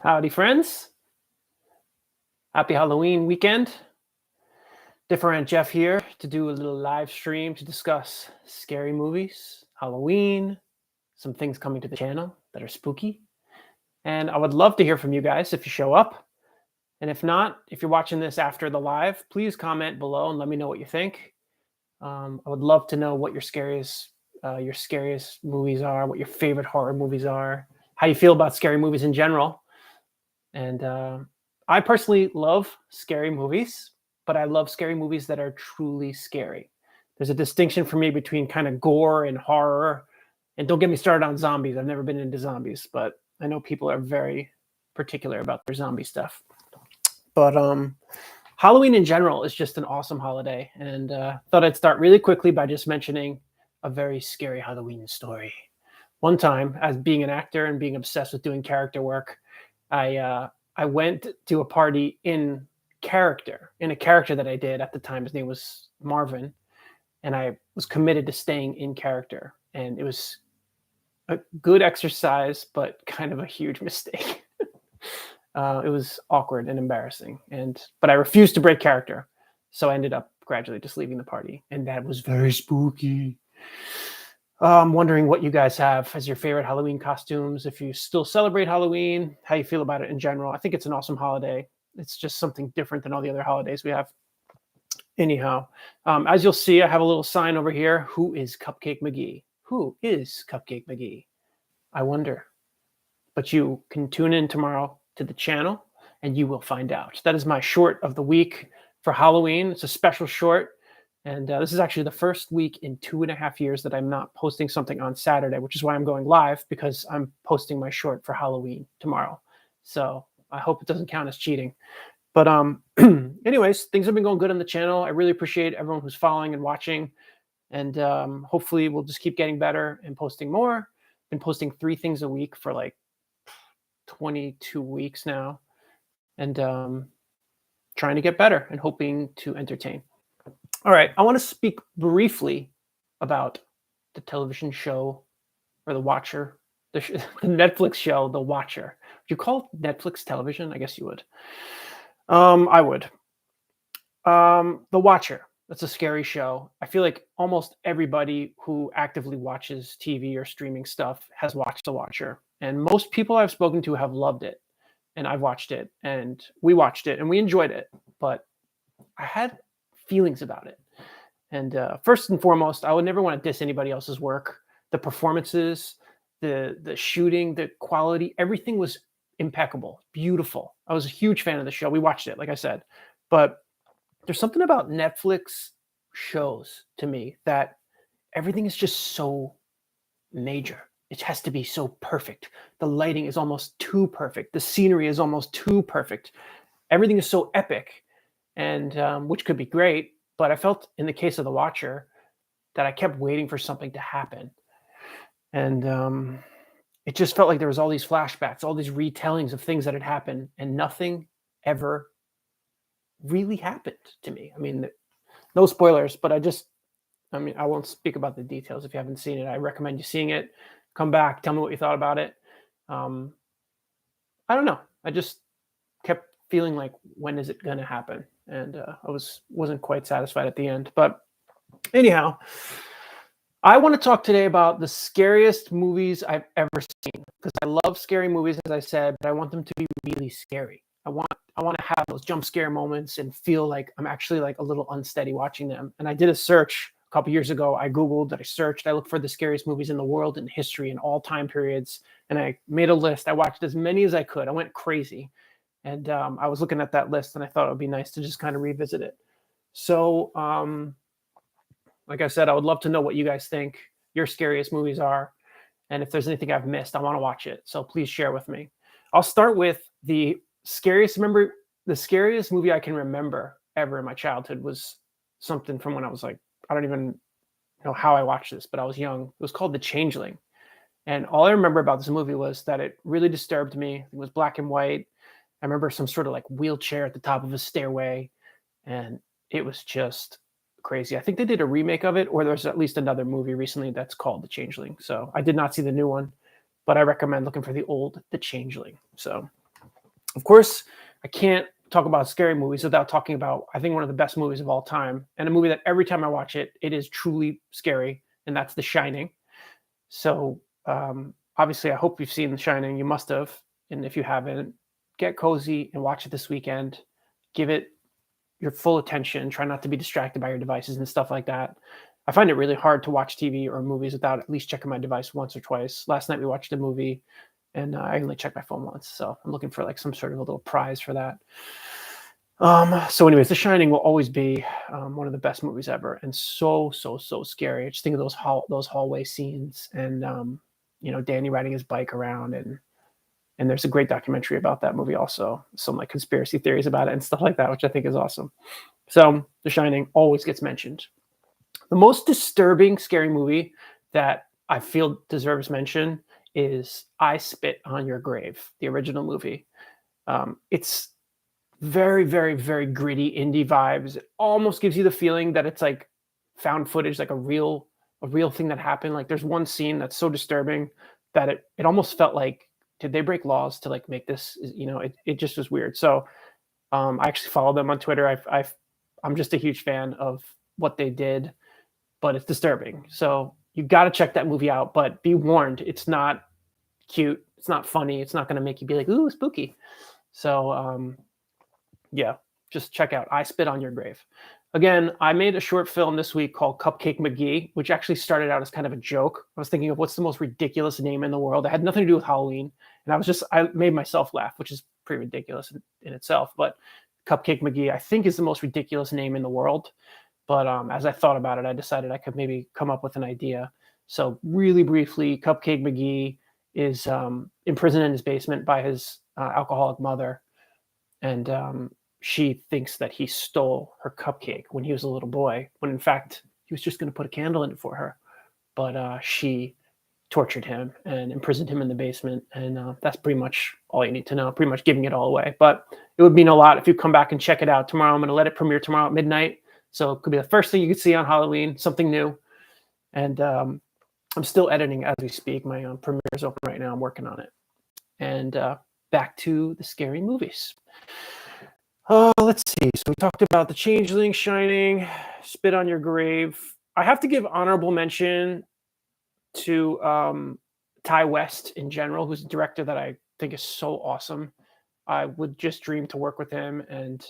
Howdy, friends. Happy Halloween weekend. DiffeRant Jeff here to do a little live stream to discuss scary movies, Halloween, some things coming to the channel that are spooky. And I would love to hear from you guys if you show up. And if not, if you're watching this after the live, please comment below and let me know what you think. I would love to know what your scariest movies are, what your favorite horror movies are, how you feel about scary movies in general. And I personally love scary movies, but I love scary movies that are truly scary. There's a distinction for me between kind of gore and horror. And don't get me started on zombies. I've never been into zombies, but I know people are very particular about their zombie stuff. But Halloween in general is just an awesome holiday. And thought I'd start really quickly by just mentioning a very scary Halloween story. One time, as being an actor and being obsessed with doing character work, I went to a party in a character that I did at the time. His name was Marvin, and I was committed to staying in character. And it was a good exercise, but kind of a huge mistake. It was awkward and embarrassing, but I refused to break character, so I ended up gradually just leaving the party, and that was very spooky. I'm wondering what you guys have as your favorite Halloween costumes, if you still celebrate Halloween, how you feel about it in general. I think it's an awesome holiday. It's just something different than all the other holidays we have. Anyhow, as you'll see, I have a little sign over here. Who is Cupcake McGee? Who is Cupcake McGee? I wonder. But you can tune in tomorrow to the channel and you will find out. That is my short of the week for Halloween. It's a special short. And this is actually the first week in 2.5 years that I'm not posting something on Saturday, which is why I'm going live, because I'm posting my short for Halloween tomorrow. So I hope it doesn't count as cheating. But anyways, things have been going good on the channel. I really appreciate everyone who's following and watching. And hopefully we'll just keep getting better and posting more. Been posting 3 things a week for like 22 weeks now. And trying to get better and hoping to entertain. All right, I want to speak briefly about the television show, or The Watcher, the Netflix show, The Watcher. Would you call it Netflix television? I guess you would. I would. The Watcher, that's a scary show. I feel like almost everybody who actively watches TV or streaming stuff has watched The Watcher. And most people I've spoken to have loved it. And I've watched it, and we watched it, and we enjoyed it. But I had feelings about it. And first and foremost, I would never want to diss anybody else's work. The performances, the shooting, the quality, everything was impeccable, beautiful. I was a huge fan of the show. We watched it, like I said. But there's something about Netflix shows to me that everything is just so major. It has to be so perfect. The lighting is almost too perfect. The scenery is almost too perfect. Everything is so epic. And which could be great, but I felt in the case of The Watcher that I kept waiting for something to happen. And it just felt like there was all these flashbacks, all these retellings of things that had happened, and nothing ever really happened to me. I mean, no spoilers, but I won't speak about the details if you haven't seen it. I recommend you seeing it. Come back, tell me what you thought about it. I don't know. I just kept feeling like, when is it going to happen? And I wasn't quite satisfied at the end. But anyhow, I want to talk today about the scariest movies I've ever seen, because I love scary movies, as I said, but I want them to be really scary. I want to have those jump scare moments and feel like I'm actually like a little unsteady watching them. And I did a search a couple years ago. I Googled, I searched, I looked for the scariest movies in the world, in history, in all time periods. And I made a list. I watched as many as I could. I went crazy. And I was looking at that list, and I thought it would be nice to just kind of revisit it. So, like I said, I would love to know what you guys think your scariest movies are. And if there's anything I've missed, I want to watch it. So please share with me. I'll start with the scariest movie I can remember ever in my childhood was something from when I was like, I don't even know how I watched this, but I was young. It was called The Changeling. And all I remember about this movie was that it really disturbed me. It was black and white. I remember some sort of like wheelchair at the top of a stairway, and it was just crazy. I think they did a remake of it, or there's at least another movie recently that's called The Changeling. So I did not see the new one, but I recommend looking for the old The Changeling. So Of course, I can't talk about scary movies without talking about, I think, one of the best movies of all time, and a movie that every time I watch it, it is truly scary, and that's The Shining. So, obviously, I hope you've seen The Shining. You must have, and if you haven't, get cozy and watch it this weekend. Give it your full attention. Try not to be distracted by your devices and stuff like that. I find it really hard to watch TV or movies without at least checking my device once or twice. Last night we watched a movie, and I only checked my phone once, so I'm looking for like some sort of a little prize for that. So anyways, The Shining will always be one of the best movies ever, and so scary. Just think of those hallway scenes, and Danny riding his bike around, and there's a great documentary about that movie also, some like conspiracy theories about it and stuff like that, which I think is awesome. So The Shining always gets mentioned. The most disturbing scary movie that I feel deserves mention is I Spit on Your Grave, the original movie. It's very, very, very gritty indie vibes. It almost gives you the feeling that it's like found footage, like a real thing that happened. Like there's one scene that's so disturbing that it almost felt like, did they break laws to like make this? It just was weird. So I actually follow them on Twitter. I'm just a huge fan of what they did, but it's disturbing. So you got to check that movie out. But be warned, it's not cute. It's not funny. It's not going to make you be like, ooh, spooky. So yeah, just check out I Spit on Your Grave. Again, I made a short film this week called Cupcake McGee, which actually started out as kind of a joke. I was thinking of what's the most ridiculous name in the world. It had nothing to do with Halloween. And I made myself laugh, which is pretty ridiculous in itself. But Cupcake McGee, I think, is the most ridiculous name in the world. But as I thought about it, I decided I could maybe come up with an idea. So really briefly, Cupcake McGee is imprisoned in his basement by his alcoholic mother. And she thinks that he stole her cupcake when he was a little boy, when in fact he was just going to put a candle in it for her. But she tortured him and imprisoned him in the basement. And that's pretty much all you need to know, pretty much giving it all away. But it would mean a lot if you come back and check it out tomorrow. I'm going to let it premiere tomorrow at midnight. So it could be the first thing you could see on Halloween, something new. And I'm still editing as we speak. My premiere is open right now. I'm working on it. And back to the scary movies. Let's see. So we talked about The Changeling, Shining, Spit on Your Grave. I have to give honorable mention to Ty West in general, who's a director that I think is so awesome. I would just dream to work with him, and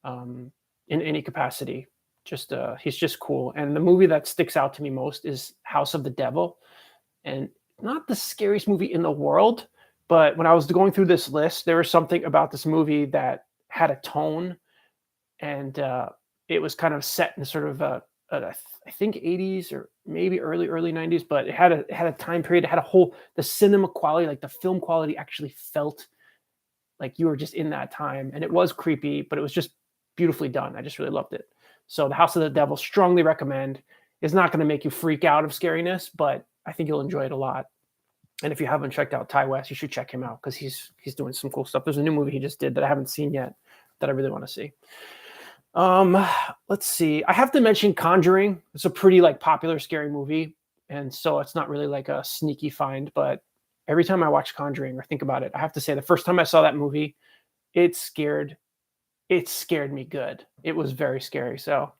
in any capacity. He's just cool. And the movie that sticks out to me most is House of the Devil. And not the scariest movie in the world, but when I was going through this list, there was something about this movie that had a tone, and it was kind of set in sort of I think 80s or maybe early 90s, but it had a time period. It had the cinema quality, like the film quality actually felt like you were just in that time, and it was creepy, but it was just beautifully done. I just really loved it. So The House of the Devil, strongly recommend. It's not going to make you freak out of scariness, but I think you'll enjoy it a lot. And if you haven't checked out Ty West, you should check him out because he's doing some cool stuff. There's a new movie he just did that I haven't seen yet that I really want to see. Let's see. I have to mention Conjuring. It's a pretty like popular scary movie, and so it's not really like a sneaky find. But every time I watch Conjuring or think about it, I have to say the first time I saw that movie, it scared me good. It was very scary. So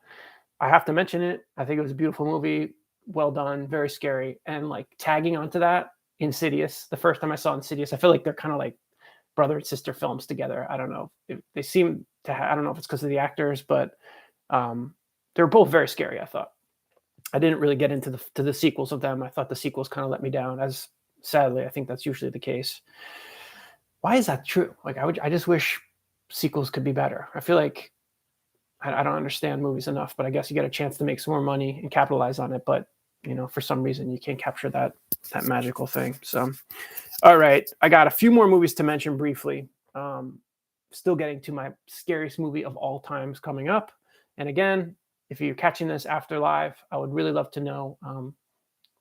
I have to mention it. I think it was a beautiful movie, well done, very scary, and like tagging onto that, Insidious. The first time I saw Insidious, I feel like they're kind of like brother and sister films together. I don't know. They seem to I don't know if it's because of the actors, but they're both very scary, I thought. I didn't really get into the sequels of them. I thought the sequels kind of let me down, as sadly, I think that's usually the case. Why is that true? Like I just wish sequels could be better. I feel like I don't understand movies enough, but I guess you get a chance to make some more money and capitalize on it. But for some reason you can't capture that magical thing. So, all right, I got a few more movies to mention briefly. Still getting to my scariest movie of all times coming up. And again, if you're catching this after live, I would really love to know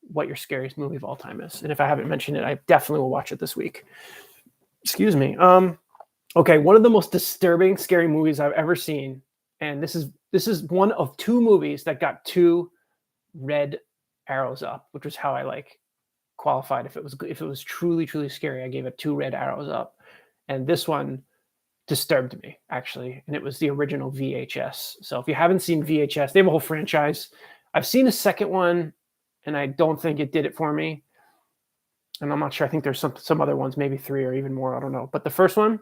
what your scariest movie of all time is. And if I haven't mentioned it, I definitely will watch it this week. Excuse me. Okay, one of the most disturbing, scary movies I've ever seen, and this is one of two movies that got 2 red arrows up, which was how I like qualified if it was truly scary. I gave it 2 red arrows up, and this one disturbed me, actually, and it was the original VHS. So if you haven't seen VHS, they have a whole franchise. I've seen a second one, and I don't think it did it for me. And I'm not sure. I think there's some other ones, maybe 3 or even more. I don't know. But the first one,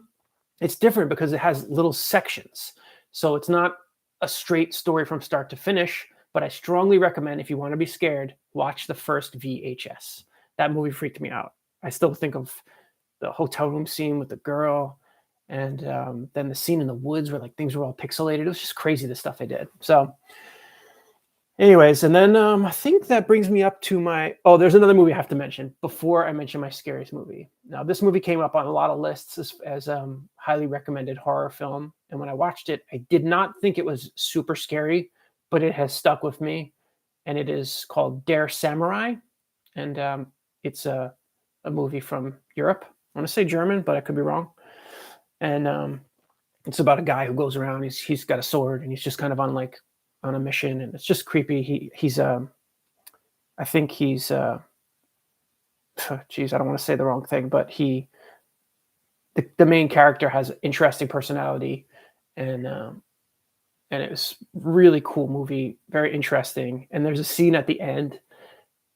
it's different because it has little sections. So it's not a straight story from start to finish. But I strongly recommend, if you want to be scared, watch the first VHS. That movie freaked me out. I still think of the hotel room scene with the girl, and then the scene in the woods where like things were all pixelated. It was just crazy, the stuff they did. So anyways, and then I think that brings me up to there's another movie I have to mention before I mention my scariest movie. Now, this movie came up on a lot of lists as highly recommended horror film. And when I watched it, I did not think it was super scary, but it has stuck with me. And it is called Dare Samurai. And it's a movie from Europe. I want to say German, but I could be wrong. And it's about a guy who goes around. He's got a sword, and he's just kind of on a mission, and it's just creepy. I think he's geez, I don't want to say the wrong thing, but the main character has interesting personality, and it was really cool movie, very interesting. And there's a scene at the end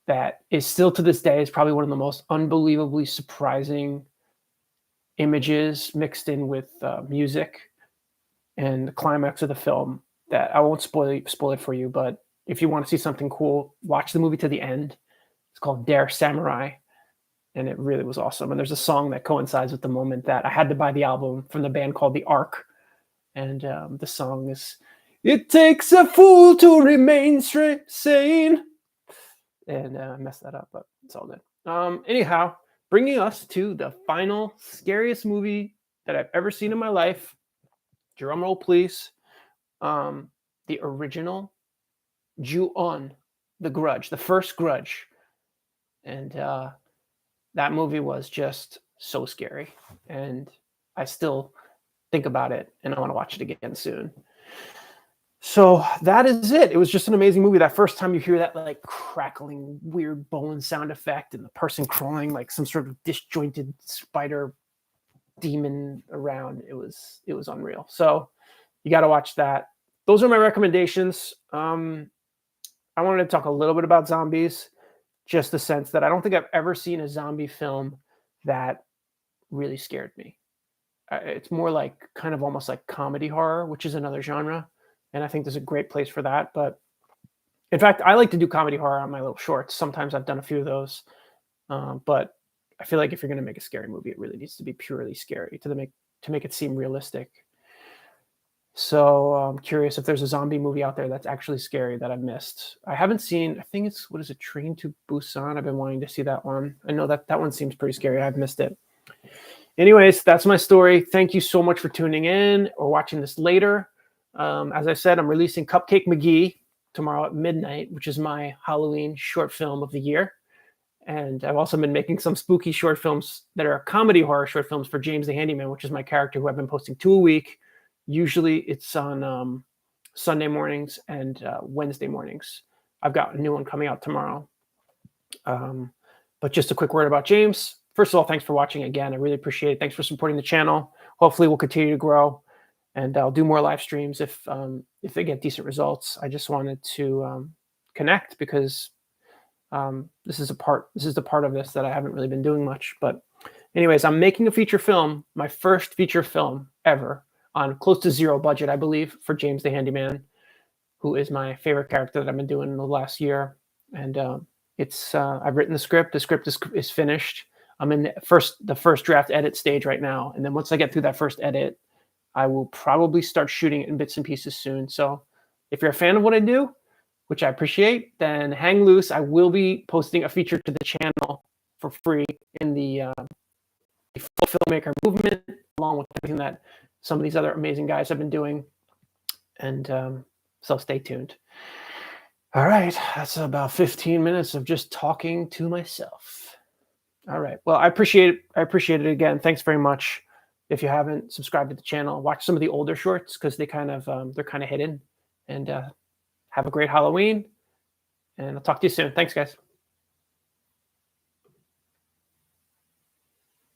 that is still to this day is probably one of the most unbelievably surprising images mixed in with music and the climax of the film. That I won't spoil it for you, but if you want to see something cool, watch the movie to the end. It's called Dare Samurai, and it really was awesome. And there's a song that coincides with the moment that I had to buy the album from the band called The Ark, and the song is "It takes a fool to remain sane," and I messed that up, but it's all good. Anyhow, bringing us to the final scariest movie that I've ever seen in my life. Drum roll, please. The original Ju-on, The Grudge, the first Grudge. And that movie was just so scary. And I still think about it, and I want to watch it again soon. So that is it. It was just an amazing movie. That first time you hear that like crackling, weird bone sound effect, and the person crawling like some sort of disjointed spider demon around, it was unreal. So you got to watch that. Those are my recommendations. I wanted to talk a little bit about zombies, just the sense that I don't think I've ever seen a zombie film that really scared me. It's more like kind of almost like comedy horror, which is another genre. And I think there's a great place for that. But in fact, I like to do comedy horror on my little shorts. Sometimes I've done a few of those. But I feel like if you're going to make a scary movie, it really needs to be purely scary to make it seem realistic. So I'm curious if there's a zombie movie out there that's actually scary that I've missed. I haven't seen, I think it's, what is it, Train to Busan? I've been wanting to see that one. I know that one seems pretty scary. I've missed it. Anyways, that's my story. Thank you so much for tuning in or watching this later. As I said, I'm releasing Cupcake McGee tomorrow at midnight, which is my Halloween short film of the year. And I've also been making some spooky short films that are comedy horror short films for James the Handyman, which is my character who I've been posting 2 a week. Usually it's on Sunday mornings and Wednesday mornings. I've got a new one coming out tomorrow. But just a quick word about James. First of all, thanks for watching again. I really appreciate it. Thanks for supporting the channel. Hopefully we'll continue to grow, and I'll do more live streams if they get decent results. I just wanted to connect because this is the part of this that I haven't really been doing much. But anyways, I'm making a feature film, my first feature film ever, on close to zero budget, I believe, for James the Handyman, who is my favorite character that I've been doing in the last year. And I've written the script. The script is finished. I'm in the first draft edit stage right now. And then once I get through that first edit, I will probably start shooting it in bits and pieces soon. So if you're a fan of what I do, which I appreciate, then hang loose. I will be posting a feature to the channel for free in the full filmmaker movement, along with everything that some of these other amazing guys have been doing. And so stay tuned. All right, that's about 15 minutes of just talking to myself. All right, well, I appreciate it again. Thanks very much. If you haven't subscribed to the channel, watch some of the older shorts because they're kind of hidden. And have a great Halloween, and I'll talk to you soon. Thanks, guys.